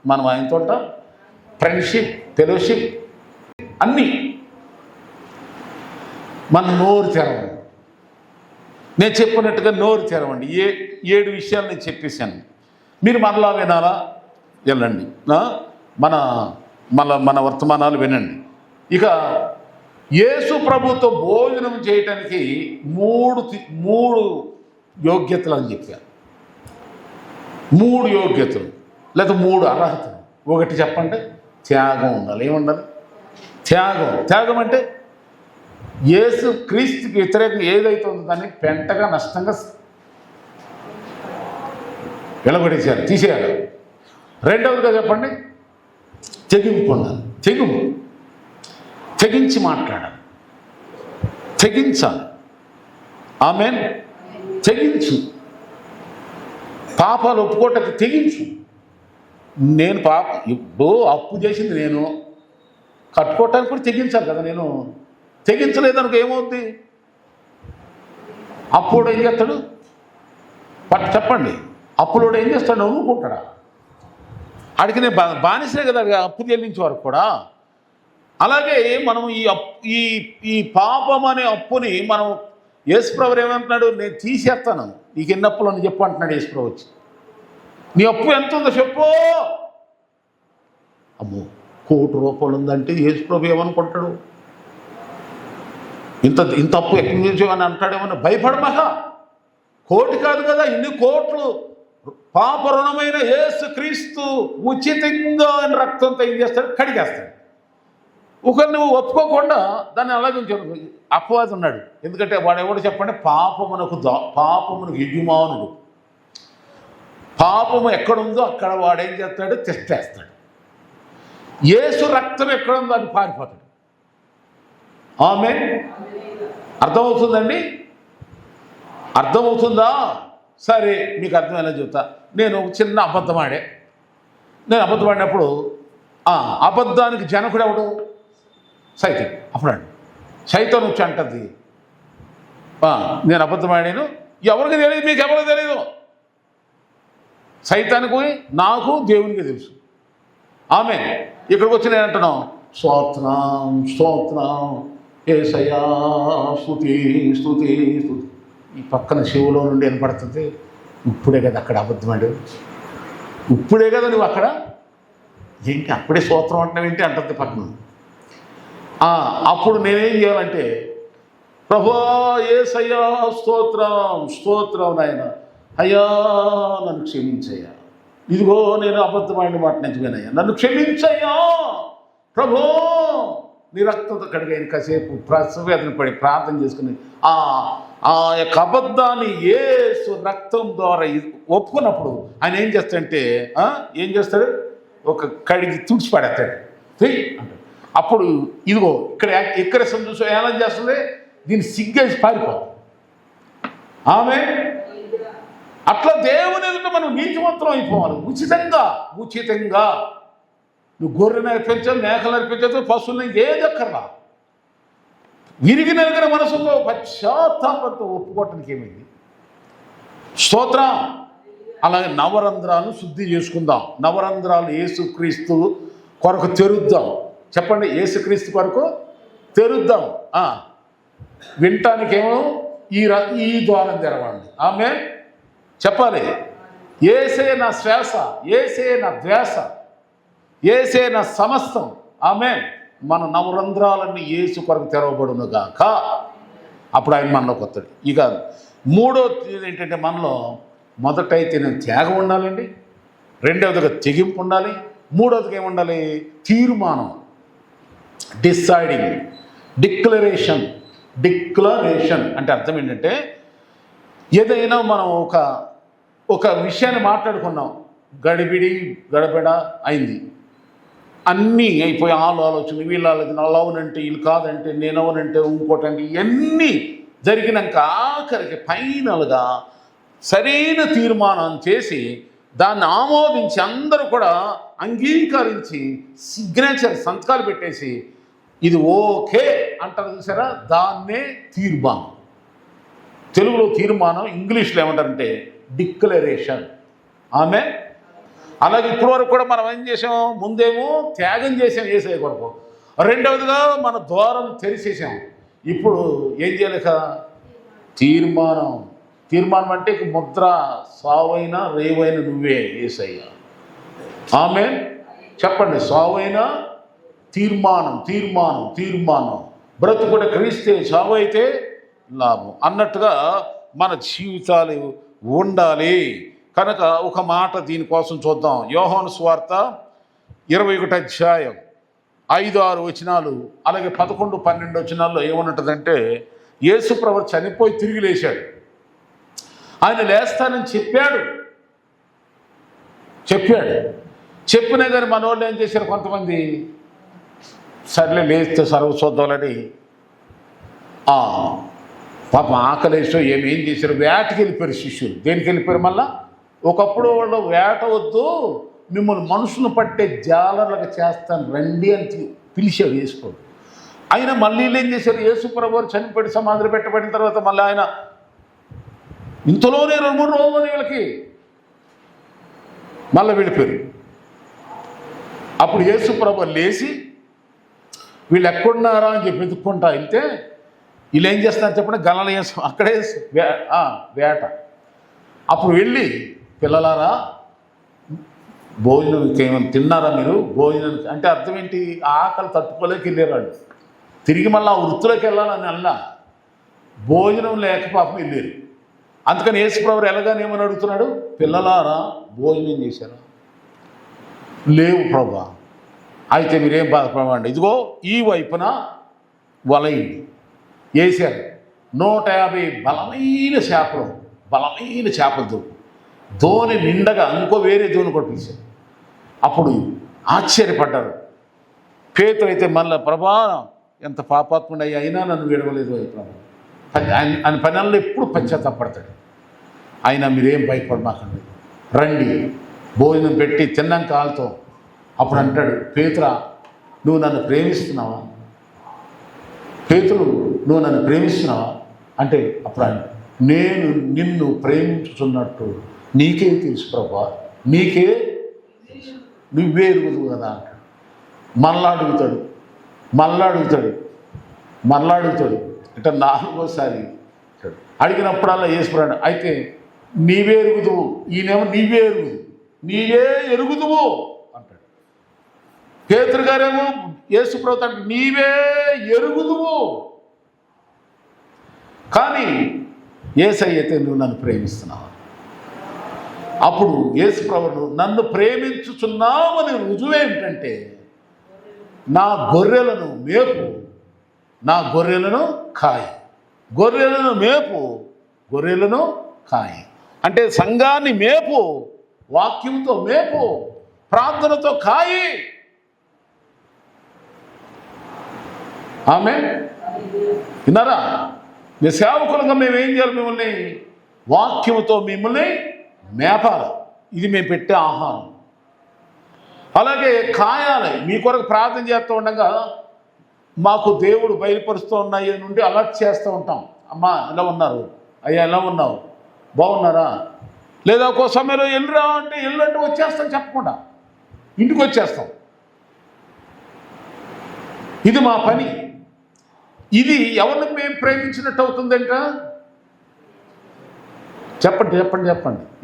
మనం ఆయనతో ఉంటాం. ఫ్రెండ్షిప్, ఫెలోషిప్ అన్నీ. మన నోరు తెరవండి. నేను చెప్పినట్టుగా నోరు తెరవండి. 7 విషయాలు నేను చెప్పేశాను. మీరు మనలా వినాలా? వెళ్ళండి, మన వర్తమానాలు వినండి. ఇక యేసు ప్రభుతో భోజనం చేయటానికి మూడు యోగ్యతలు అని చెప్పారు. 3 యోగ్యతలు లేదా 3 అర్హతలు. ఒకటి చెప్పండి, త్యాగం ఉండాలి. ఏముండాలి? త్యాగం అంటే యేసు క్రీస్తుకి వ్యతిరేకంగా ఏదైతే ఉందో దాన్ని పెంటగా నష్టంగా వెలగొట్టేసేయాలి, తీసేయాలి. రెండవదిగా చెప్పండి, తెగింపు ఉండాలి. తెగించి మాట్లాడాలి, తెగించాలి. ఆమేన్. తెగించు, పాపాలు ఒప్పుకోవటానికి తెగించు. నేను ఇప్పుడు అప్పు చేసింది నేను కట్టుకోవటానికి కూడా తెగించాలి కదా. నేను తెగించలేదనుకో ఏమవుద్ది? అప్పుడు ఏం చేస్తాడు? చెప్పండి, అప్పులోడు ఏం చేస్తాడు? నవ్వుకుంటాడా? ఆడికి నేను బానిసే కదా అప్పు చెల్లించే వరకు కూడా. అలాగే మనం ఈ పాపం అనే అప్పుని మనం యేసుప్రభు ఏమంటున్నాడు? నేను తీసేస్తాను, నీకు ఎన్ని అప్పులు అని చెప్పు అంటున్నాడు యేసుప్రభు వచ్చి. నీ అప్పు ఎంత ఉందో చెప్పు. అమ్మో, 1 కోటి రూపాయలు ఉందంటే యేసుప్రభు ఏమనుకుంటాడు? ఇంత అప్పు ఎక్కడి నుంచి అని అంటాడేమన్నా భయపడమక. 1 కోటి కాదు కదా, ఇన్ని కోట్లు పాప రుణమైన యేసు క్రీస్తు ఉచితంగా రక్తంతో ఏం చేస్తాడు? కడిగేస్తాడు. ఒకరు నువ్వు ఒప్పుకోకుండా దాన్ని అలాగే అపవాది ఉన్నాడు. ఎందుకంటే వాడు ఎవడు చెప్పండి? పాపమునకు యజమానుడు. పాపము ఎక్కడుందో అక్కడ వాడేం చేస్తాడు? తెచ్చేస్తాడు. యేసు రక్తం ఎక్కడుందో అది పారిపోతాడు. ఆమేన్. అర్థమవుతుందండి? అర్థమవుతుందా? సరే, మీకు అర్థమైనా చెబుతా. నేను చిన్న అబద్ధం ఆడినప్పుడు అబద్ధానికి జనకుడు ఎవడు? సైతం. అప్పుడు సైతం వచ్చి అంటది, నేను అబద్ధం ఆడాను, ఎవరికి తెలియదు, మీకు ఎవరికి తెలియదు. సైతానికి నాకు దేవునికి తెలుసు. ఆమె ఇక్కడికి వచ్చి నేను అంటున్నాను, స్తోత్రం యేసయ్యా, స్తుతి స్తుతి స్తుతి. ఈ పక్కన శివులో నుండి వినపడుతుంది, ఇప్పుడే కదా అక్కడ అబద్ధమాడు, ఇప్పుడే కదా నువ్వు అక్కడ ఏంటి అప్పుడే స్తోత్రం అంటున్నావు ఏంటి అంటుంది పక్కన. అప్పుడు నేనేం చేయాలంటే, ప్రభువా యేసయ్యా స్తోత్రం నాయన, అయ్యా నన్ను క్షమించయ్యా, ఇదిగో నేను అబద్ధమైన మాట నిజమేనయ్యా, నన్ను క్షమించయ్యా ప్రభో, నీ రక్తంతో కడిగాను. కాసేపు ప్రసవేదన పడి ప్రార్థన చేసుకుని ఆ యొక్క అబద్ధాన్ని యేసు రక్తం ద్వారా ఒప్పుకున్నప్పుడు ఆయన ఏం చేస్తాడు? ఒక కడిగి తుడిచి పడేస్తాడు అంటాడు. అప్పుడు ఇదిగో ఇక్కడ చూసి ఎలా చేస్తుంది? దీన్ని సిగ్గేసి పారిపోతుంది. ఆమె అట్లా దేవుని ఎదుట మనం నీతివంతం అయిపోవాలి. ఉచితంగా నువ్వు గొర్రెను అర్పించాలి, మేకలు అర్పించదు, పశువులను ఏది అక్కర్లా. విరిగి నలిగిన మనసుతో పశ్చాత్తాపంతో ఒప్పుకోవటానికి ఏమైంది? స్తోత్రం. అలాగే నవరంధ్రాలు శుద్ధి చేసుకుందాం. నవరంధ్రాలు యేసుక్రీస్తు కొరకు తెరుద్దాం. చెప్పండి, యేసుక్రీస్తు కొరకు తెరుద్దాం. వినటానికేమో ఈ ద్వారం తెరవండి. ఆమె చెప్పాలి, యేసే నా శ్వాస, యేసే నా ధ్యాస, యేసే నా సమస్తం. ఆమె మన నవరంధ్రాలన్నీ యేసు కొరకు తెరవబడునుగాక. అప్పుడు ఆయన మనలోకి వస్తాడు. ఇక మూడోది ఏంటంటే, మనలో మొదటైతే నేను త్యాగం ఉండాలండి, రెండవదిగా తెగింపు ఉండాలి, మూడవదిగా ఏముండాలి? తీర్మానం, డిక్లరేషన్ అంటే అర్థం ఏంటంటే, ఏదైనా మనం ఒక విషయాన్ని మాట్లాడుకున్నాం, గడబిడ అయింది, అన్నీ అయిపోయి ఆలోచన వీళ్ళ ఆలోచన, అలా అవునంటే వీళ్ళు కాదంటే, నేను అవునంటే ఇంకోటంటే, ఇవన్నీ జరిగినాక ఆఖరికి ఫైనల్గా సరైన తీర్మానం చేసి దాన్ని ఆమోదించి అందరూ కూడా అంగీకరించి సంతకాలు పెట్టేసి ఇది ఓకే అంటారు చూసారా, దాన్నే తీర్మానం. తెలుగులో తీర్మానం, ఇంగ్లీష్లో ఏమంటారంటే డిక్లరేషన్. ఆమె అలాగే ఇప్పటి వరకు కూడా మనం ఏం చేసాం? ముందేమో త్యాగం చేసాం యేసయ్య కొరకు, రెండవదిగా మన ద్వారం తెరిచేసాం. ఇప్పుడు ఏం చేయలేక తీర్మానం అంటే ముద్ర, సావైన రేవైన నువ్వే యేసయ్య. ఆమె చెప్పండి, సావైన తీర్మానం బ్రతుకుడ క్రీస్తే, సావైతే లాభం అన్నట్టుగా మన జీవితాలు ఉండాలి. కనుక ఒక మాట దీనికోసం చూద్దాం. యోహాను సువార్త 21 అధ్యాయం 5-6 వచనాలు, అలాగే 11-12 వచనాల్లో ఏమన్నదంటే, యేసు ప్రభువు చనిపోయి తిరిగి లేచాడు. ఆయన లేస్తానని చెప్పాడు. చెప్పినా కానీ మన వాళ్ళు ఏం చేశారు, కొంతమంది సర్లే లేస్తే సర్వ చూద్దామని పాపం ఆకలేసో ఏం చేశారు, వేటకి వెళ్ళిపోయారు శిష్యులు. దేనికి వెళ్ళిపోయారు? మళ్ళా ఒకప్పుడు వాళ్ళు వేట వద్దు, మిమ్మల్ని మనుషులను పట్టే జాలర్లకు చేస్తాను రండి అని పిలిచాడు యేసు. ఆయన మళ్ళీ ఏం చేశారు, యేసు ప్రభువు చనిపోయి సమాధులు పెట్టబడిన తర్వాత మళ్ళీ ఆయన ఇంతలోనే 2-3 రోజులు వీళ్ళకి మళ్ళీ వెళ్ళిపోయారు. అప్పుడు యేసు ప్రభువు లేచి వీళ్ళు ఎక్కడున్నారా అని చెప్పి వెతుక్కుంటా వెళ్తే, వీళ్ళు ఏం చేస్తున్నారు చెప్పండి, గలలయ అక్కడే వేట. అప్పుడు వెళ్ళి, పిల్లలారా భోజనం ఏమైనా తిన్నారా మీరు? భోజనం అంటే అర్థం ఏంటి, ఆకలి తట్టుకోలేక వెళ్ళారు. తిరిగి మళ్ళీ ఆ వృత్తిలోకి వెళ్ళాలని అన్నా భోజనం లేక పాపం వెళ్ళారు. అందుకని యేసు ప్రభువు ఎలాగానేమని అడుగుతున్నాడు, పిల్లలారా భోజనం చేశారా? లేవు ప్రభువా. అయితే మీరేం బాధపడమండి, ఇదిగో ఈ వైపున వలయండి. వేశారు. 150 బలమైన చేపలు ధోని నిండగా ఇంకో వేరే ధోని కూడా పిలిచారు. అప్పుడు ఆశ్చర్యపడ్డారు. పేతురు అయితే మళ్ళీ, ప్రభా ఎంత పాపాత్ముడు అయినా నన్ను విడవలేదు ఆయన పనుల్లో ఎప్పుడు పశ్చాత్తాపడతాడు. అయినా మీరేం భయపడమాకండి, రండి భోజనం పెట్టి తిన్నాం కాలుతో. అప్పుడు అంటాడు, పేతురా నువ్వు నన్ను ప్రేమిస్తున్నావా? పేతురు నువ్వు నన్ను ప్రేమిస్తున్నావా అంటే, అప్పుడు నేను నిన్ను ప్రేమించుతున్నట్టు నీకే తెలుసు ప్రభా, నీకే నువ్వే ఎరుగుదువు కదా అంటాడు. మళ్ళా అడుగుతాడు ఇట్లా 4వసారి అడిగినప్పుడల్లా యేసుప్రభు అయితే నీవే ఎరుగుదువు, ఈయనేమో నీవే ఎరుగుదువు అంటాడు. పేతురు గారేమో యేసుప్రభు అంటే నీవే ఎరుగుదువు, కానీ యేసయ్య అయితే నువ్వు నన్ను ప్రేమిస్తున్నావు. అప్పుడు యేసుప్రభువు నన్ను ప్రేమించుచున్నావని రుజువు ఏంటంటే, నా గొర్రెలను మేపు, నా గొర్రెలను కాయి. గొర్రెలను మేపు, గొర్రెలను కాయి అంటే సంఘాన్ని మేపు, వాక్యంతో మేపు, ప్రార్థనతో కాయి. ఆమె విన్నారా? మీ సేవకులుగా మేము ఏం చేయాలి, మిమ్మల్ని వాక్యముతో మిమ్మల్ని మేపాలి. ఇది మేము పెట్టే ఆహారం. అలాగే కాయాలి. మీ కొరకు ప్రార్థన చేస్తూ ఉండగా మాకు దేవుడు బయలుపరుస్తూ ఉన్నాయి నుండి అలర్ట్ చేస్తూ ఉంటాం. అమ్మా ఎలా ఉన్నారు, అయ్యా ఎలా ఉన్నావు, బాగున్నారా? లేదా ఒక్కో సమయంలో వెళ్ళురా అంటే వెళ్ళంటే వచ్చేస్తాం, చెప్పకుండా ఇంటికి వచ్చేస్తాం. ఇది మా పని. ఇది ఎవరిని మేము ప్రేమించినట్టు అవుతుందంట? చెప్పండి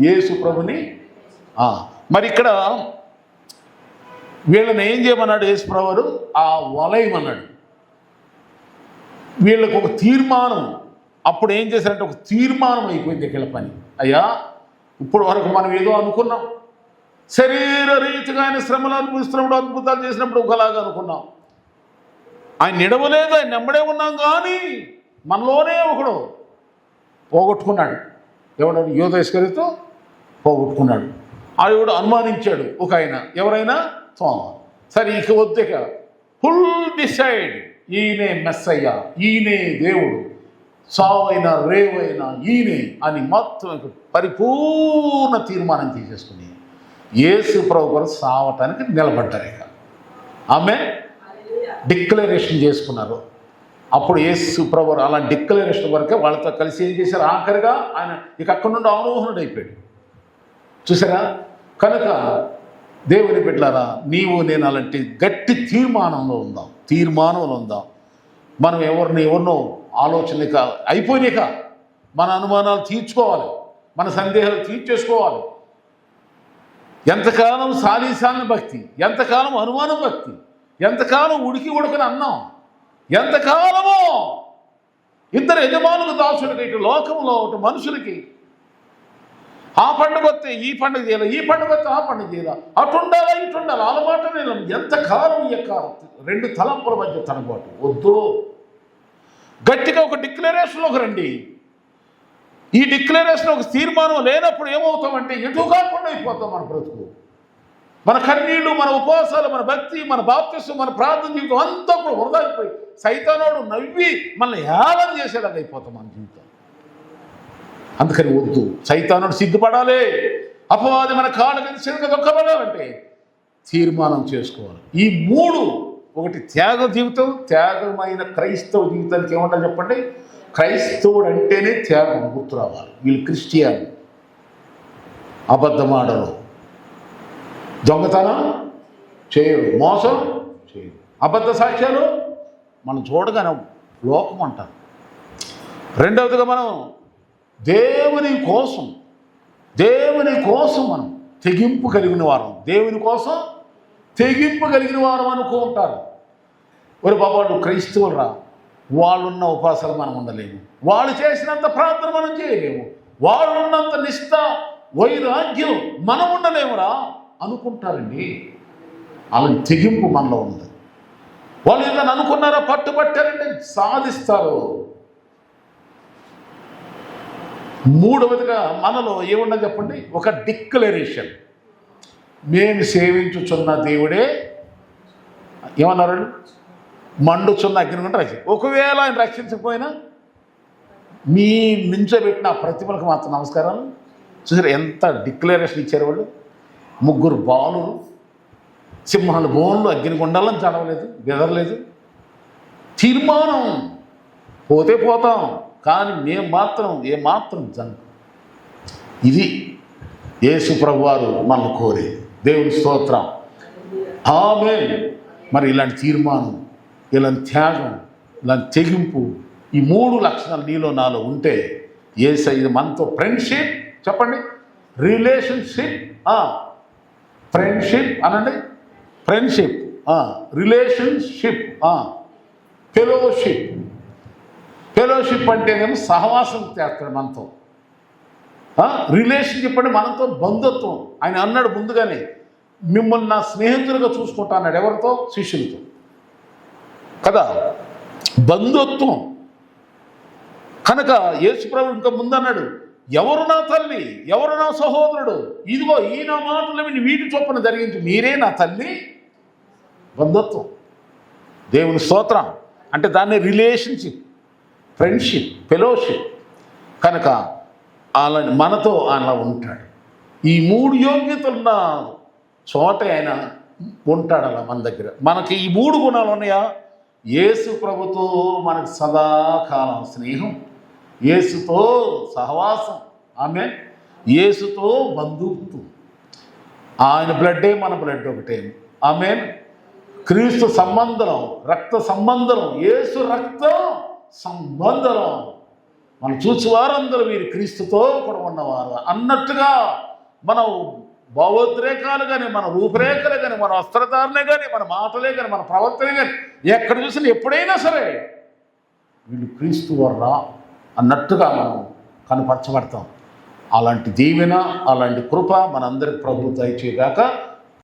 యేసు ప్రభుని. మరి ఇక్కడ వీళ్ళని ఏం చేయమన్నాడు యేసు ప్రభువు? ఆ వలయమన్నాడు. వీళ్ళకు ఒక తీర్మానం. అప్పుడు ఏం చేశారంటే ఒక తీర్మానం అయిపోయింది వీళ్ళ పని. అయ్యా ఇప్పుడు వరకు మనం ఏదో అనుకున్నాం, శరీర రీతిగా ఆయన శ్రమలు అనుభవిస్తున్నప్పుడు, అద్భుతాలు చేసినప్పుడు ఒకలాగా అనుకున్నాం. ఆయన నిడవలేదు, ఆయన నెమ్మడే ఉన్నాం. కానీ మనలోనే ఒకడు పోగొట్టుకున్నాడు. ఎవడు? యూదా ఇస్కరియోతు పోగొట్టుకున్నాడు. ఆవిడ అనుమానించాడు ఒక ఆయన, ఎవరైనా తోమ. సరే ఇక వద్దిక ఫుల్ డిసైడ్, ఈయనే మెస్సయ్య, ఈయనే దేవుడు, సావైనా రేవైనా ఈయనే అని మొత్తం పరిపూర్ణ తీర్మానం చేసేసుకుని యేసు ప్రభు గారు సావటానికి నిలబడ్డారు. ఇక ఆమె డిక్లరేషన్ చేసుకున్నారు. అప్పుడు యేసు ప్రభు అలా డిక్లరేషన్ వరకే వాళ్ళతో కలిసి ఏం చేశారు, ఆఖరిగా ఆయన ఇక అక్కడి నుండి ఆరోహణుడు అయిపోయాడు. చూసారా? కనుక దేవుని బిడ్డలారా, నీవు నేను అలాంటి గట్టి తీర్మానంలో ఉందాం. మనం ఎవరినో ఆలోచనక అయిపోయినాక మన అనుమానాలు తీర్చుకోవాలి, మన సందేహాలు తీర్చేసుకోవాలి. ఎంతకాలం సాలీసాలని భక్తి, ఎంతకాలం అనుమానం భక్తి, ఎంతకాలం ఉడికి ఉడకని అన్నాం, ఎంతకాలమో ఇద్దరు యజమానులకు దాసుడికి, ఇటు లోకంలో ఇటు మనుషులకి. ఆ పండుగ వస్తే ఈ పండుగ చేయాలి, ఈ పండుగ వస్తే ఆ పండుగ చేయాలి, అటు ఉండాలా ఇటు ఉండాలి, అలవాటు నేను ఎంతకాలం ఈ యొక్క రెండు తలంపుల మధ్య తనబాటు వద్దు. గట్టిగా ఒక డిక్లరేషన్లోకి రండి. ఈ డిక్లరేషన్ ఒక తీర్మానం లేనప్పుడు ఏమవుతామంటే ఎటు కాకుండా అయిపోతాం. మన బ్రతుకు, మన కన్నీళ్ళు, మన ఉపవాసాలు, మన భక్తి, మన బాప్తిసం, మన ప్రార్థన జీవితం అంతా కూడా వృధా అయిపోయి సైతానోడు నవ్వి మనల్ని హేళన చేసేలాగా అయిపోతాం మన జీవితం. అందుకని వద్దు. సైతానుడు సిగ్గుపడాలి, అపవాది మన కాళ్ళ కింద చిరక దొక్కబడాలంటే తీర్మానం చేసుకోవాలి. ఈ మూడు, ఒకటి త్యాగ జీవితం, త్యాగమైన క్రైస్తవ జీవితానికి ఏమంటారు చెప్పండి? క్రైస్తవుడు అంటేనే త్యాగం గుర్తు రావాలి. వీళ్ళు క్రిస్టియన్, అబద్ధమాడరు, దొంగతనం చేయరు, మోసం చేయరు, అబద్ధ సాక్ష్యాలు మనం చూడగానే లోకం అంటారు. రెండవదిగా మనం దేవుని కోసం మనం తెగింపు కలిగిన వారం, దేవుని కోసం తెగింపు కలిగిన వారం అనుకుంటారు. ఒరే బాబా, వాళ్ళు క్రైస్తవులు రా, వాళ్ళున్న ఉపాసాలు మనం ఉండలేము, వాళ్ళు చేసినంత ప్రార్థన మనం చేయలేము, వాళ్ళున్నంత నిష్ఠ వైరాగ్యం మనం ఉండలేమురా అనుకుంటారండి. అలాంటి తెగింపు మనలో ఉంది. వాళ్ళు ఏదైనా అనుకున్నారా, పట్టుబట్టారంటే సాధిస్తారు. మూడవదిగా మనలో ఏమున్నది చెప్పండి? ఒక డిక్లరేషన్. మేము సేవించుచున్న దేవుడే ఏమన్నారు? మండుచున్న అగ్నిగుండా రక్షించు. ఒకవేళ ఆయన రక్షించకపోయినా మీ నించోబెట్టిన ప్రతిమలకు మాత్రం నమస్కారాలు. చూసారు ఎంత డిక్లరేషన్ ఇచ్చారు వాళ్ళు? ముగ్గురు బాలులు సింహాలు బోన్లు అగ్నిగుండాలని చదవలేదు, బెదరలేదు. తీర్మానం, పోతే పోతాం కానీ మేము మాత్రం ఏమాత్రం జంకు. ఇది యేసు ప్రభువారు మనల్ని కోరే దేవుని స్తోత్రం. ఆమేన్. మరి ఇలాంటి తీర్మానం, ఇలాంటి త్యాగం, ఇలాంటి తెగింపు, ఈ మూడు లక్షణాలు నీలో నాలో ఉంటే యేసయ్య మనతో ఫ్రెండ్షిప్, చెప్పండి, రిలేషన్షిప్, ఫ్రెండ్షిప్ అనండి, ఫ్రెండ్షిప్, రిలేషన్షిప్, ఫెలోషిప్. ఫెలోషిప్ అంటే నేను సహవాసం చేస్తాడు మనతో. రిలేషన్షిప్ అంటే మనతో బంధుత్వం. ఆయన అన్నాడు ముందుగానే, మిమ్మల్ని నా స్నేహితులుగా చూసుకుంటా అన్నాడు. ఎవరితో? శిష్యులతో కదా, బంధుత్వం. కనుక యేసుప్రభు ఇంకా ముందన్నాడు, ఎవరు నా తల్లి, ఎవరు నా సహోదరుడు, ఇదిగో ఈ నా మాటలు విని వీటి చొప్పున జరిగించి మీరే నా తల్లి. బంధుత్వం, దేవుని స్తోత్రం. అంటే దాన్ని రిలేషన్షిప్, ఫ్రెండ్షిప్, ఫెలోషిప్. కనుక అలా మనతో అలా ఉంటాడు. ఈ మూడు యోగ్యతలున్న చోట ఆయన ఉంటాడు అలా మన దగ్గర. మనకి ఈ మూడు గుణాలు ఉన్నాయా? యేసు ప్రభుతో మనకు సదాకాలం స్నేహం, యేసుతో సహవాసం, ఆమేన్, యేసుతో బంధుత్వం. ఆయన బ్లడ్డే మన బ్లడ్ ఒకటే, ఆమేన్. క్రీస్తు సంబంధం, రక్త సంబంధం, యేసు రక్తం సంబంధం. మనం చూసేవారందరూ వీరు క్రీస్తుతో కూడా ఉన్నవారు అన్నట్టుగా మనం భావోద్రేకాలు కానీ, మన రూపురేఖలు కానీ, మన వస్త్రధారణే కానీ, మన మాటలే కానీ, మన ప్రవర్తనే కానీ ఎక్కడ చూసినా ఎప్పుడైనా సరే వీళ్ళు క్రీస్తు వర్రా అన్నట్టుగా మనం కనపరచబడతాం. అలాంటి దీవెన, అలాంటి కృప మనందరికి ప్రభువు దయచేయగాక.